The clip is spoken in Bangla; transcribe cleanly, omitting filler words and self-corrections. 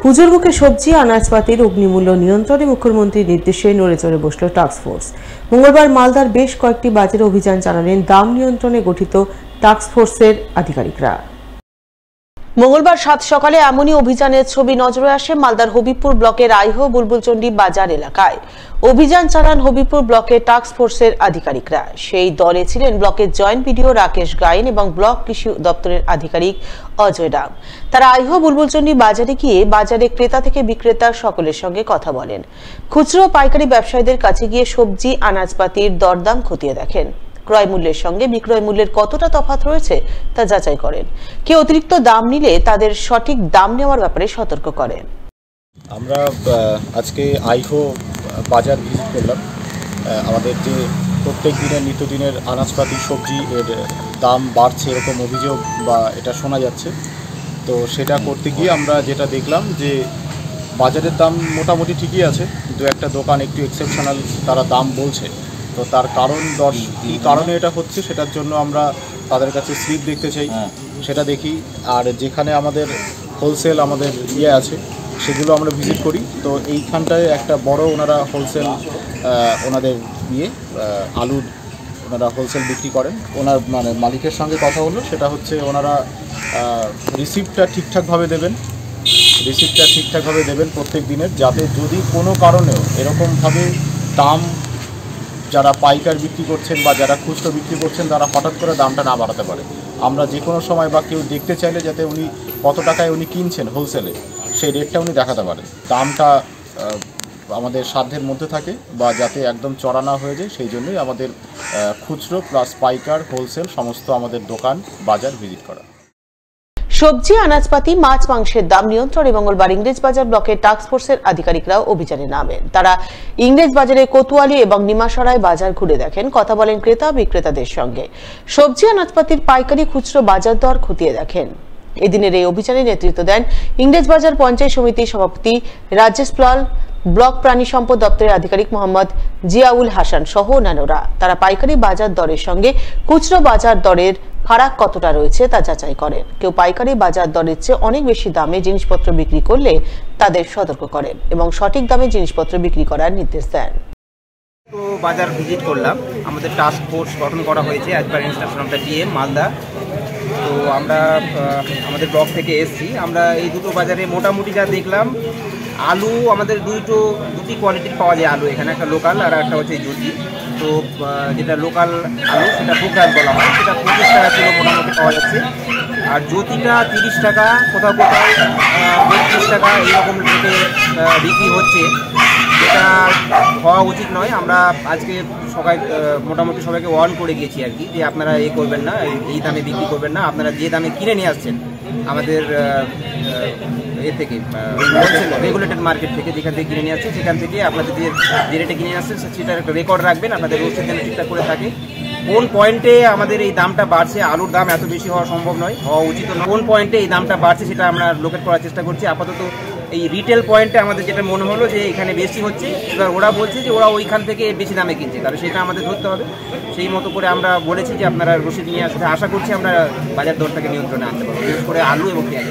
পুজোর মুখে সবজি আনাজপাতির অগ্নিমূল্য নিয়ন্ত্রণে মুখ্যমন্ত্রীর নির্দেশে নড়েচড়ে বসল টাস্কফোর্স। মঙ্গলবার মালদার বেশ কয়েকটি বাজারে অভিযান চালালেন দাম নিয়ন্ত্রণে গঠিত টাস্কফোর্সের আধিকারিকরা। মঙ্গলবার সাত সকালে এমনই অভিযানের ছবি নজরে আসে মালদার হবিবপুর ব্লকের আইহো বুলবুলচন্ডী বাজার এলাকায়। অভিযান চালান হবিবপুর ব্লকের টাস্কফোর্সের আধিকারিকরা। সেই দলে ছিলেন ব্লকের জয়েন্ট বিডিও রাকেশ গায়েন এবং ব্লক কৃষি দপ্তরের আধিকারিক অজয় ডাং। তারা আইহো বুলবুলচন্ডী বাজারে গিয়ে বাজারে ক্রেতা থেকে বিক্রেতা সকলের সঙ্গে কথা বলেন। খুচরো পাইকারি ব্যবসায়ীদের কাছে গিয়ে সবজি আনাজপাতির দরদাম খতিয়ে দেখেন। ক্রয় মূল্যের সঙ্গে বিক্রয় মূল্যের কতটা তফাৎ রয়েছে তা যাচাই করেন। কেউ অতিরিক্ত দাম নিলে তাদের সঠিক দাম নেওয়ার ব্যাপারে সতর্ক করেন। আমরা আজকে আইহো বাজার ভিজিট করলাম। আমাদের যে প্রত্যেক দিনের নিত্যদিনের আনাজপাতি সবজি এর দাম বাড়ছে এরকম অভিযোগ বা এটা শোনা যাচ্ছে। তো সেটা করতে গিয়ে আমরা যেটা দেখলাম যে বাজারের দাম মোটামুটি ঠিকই আছে, দু একটা দোকান একটু এক্সেপশনাল তারা দাম বলছে। তো তার কারণ কী কারণে এটা হচ্ছে সেটার জন্য আমরা তাদের কাছে স্লিপ দেখতে চাই, সেটা দেখি। আর যেখানে আমাদের হোলসেল আমাদের আছে সেগুলো আমরা ভিজিট করি। তো এইখানটায় একটা বড় ওনারা হোলসেল ওনাদের আলুর ওনারা হোলসেল বিক্রি করেন। ওনার মানে মালিকের সঙ্গে কথা হলো, সেটা হচ্ছে ওনারা রিসিপ্টটা ঠিকঠাকভাবে দেবেন প্রত্যেক দিনের, যাতে যদি কোনো কারণেও এরকমভাবে দাম যারা পাইকার বিক্রি করছেন বা যারা খুচরো বিক্রি করছেন তারা হঠাৎ করে দামটা না বাড়াতে পারে। আমরা যে কোনো সময় বা কেউ দেখতে চাইলে যাতে উনি কত টাকায় উনি কিনছেন হোলসেলে সেই রেটটা উনি দেখাতে পারেন, দামটা আমাদের সাধ্যের মধ্যে থাকে বা যাতে একদম চড়া না হয়ে যায়। সেই জন্যই আমাদের খুচরো প্লাস পাইকার হোলসেল সমস্ত আমাদের দোকান বাজার ভিজিট করা। সবজি আনাজপাতি মাছ মাংসের দাম নিয়ন্ত্রণে মঙ্গলবার ইংরেজ বাজার ব্লকের টাস্কফোর্সের আধিকারিকরাও অভিযানে নামেন। তারা ইংরেজ বাজারে কোতোয়ালি এবং নিমাসরায় বাজার ঘুরে দেখেন, কথা বলেন ক্রেতা বিক্রেতাদের সঙ্গে। সবজি আনাজপাতির পাইকারি খুচরো বাজার দর খতিয়ে দেখেন। এদিনের এই অভিযানে নেতৃত্ব দেন ইংরেজ বাজার পঞ্চায়েত সমিতির সভাপতি রাজেশ পাল, ব্লক প্রাণী সম্পদ দপ্তরের আধিকারিক মোহাম্মদ জিয়াউল হাসান সহ অন্যান্যরা। তারা পাইকারি বাজার দরের সঙ্গে খুচরো বাজার দরের ফারাক কতটা রয়েছে তা যাচাই করেন। কেউ পাইকারি বাজার দরের চেয়ে অনেক বেশি দামে জিনিসপত্র বিক্রি করলে তাদের সতর্ক করেন এবং সঠিক দামে জিনিসপত্র বিক্রি করার নির্দেশ দেন। তো বাজার ভিজিট করলাম, আমাদের টাস্ক ফোর্স গঠন করা হয়েছে as per instruction of the DM Malda. তো আমরা আমাদের ব্লক থেকে এসেছি। আমরা এই দুটো বাজারে মোটামুটি যা দেখলাম, আলু আমাদের দুটি কোয়ালিটির পাওয়া যায় আলু এখানে, একটা লোকাল আর একটা হচ্ছে জ্যোতি। তো যেটা লোকাল আলু সেটা প্রোগ্রাম বলা হয়, সেটা 25 টাকা কিলো মোটামুটি পাওয়া যাচ্ছে। আর জ্যোতিটা 30 টাকা, কোথাও 32 টাকা এইরকম রেটে বিক্রি হচ্ছে, যেটা হওয়া উচিত নয়। আমরা আজকে মোটামুটি সবাইকে ওয়ার্ন করে গিয়েছি আর কি, যে আপনারা করবেন না, এই দামে বিক্রি করবেন না। আপনারা যে দামে কিনে নিয়ে আসছেন আমাদের থেকে রেগুলেটেড মার্কেট থেকে, যেখান থেকে কিনে নিয়ে আসছেন সেখান থেকে আপনাদের যে রেটে কিনে নিয়ে আসছেন সেটার একটা রেকর্ড রাখবেন, আপনাদের রসিদ যেন ঠিকঠাক করে থাকে। কোন পয়েন্টে আমাদের এই দামটা বাড়ছে, আলুর দাম এত বেশি হওয়া সম্ভব নয়, হওয়া উচিত নয়। কোন পয়েন্টে এই দামটা বাড়ছে সেটা আমরা লোকেট করার চেষ্টা করছি। আপাতত এই রিটেল পয়েন্টে আমাদের যেটা মনে হলো যে এখানে বেশি হচ্ছে, এবার ওরা বলছে যে ওরা ওইখান থেকে বেশি দামে কিনছে, তাহলে সেটা আমাদের ধরতে হবে। সেই মতো করে আমরা বলেছি যে আপনারা রসিদ নিয়ে আসতে, আশা করছি আমরা বাজার দরটাকে নিয়ন্ত্রণে আনতে পারবো, বিশেষ করে আলু এবং পেঁয়াজ।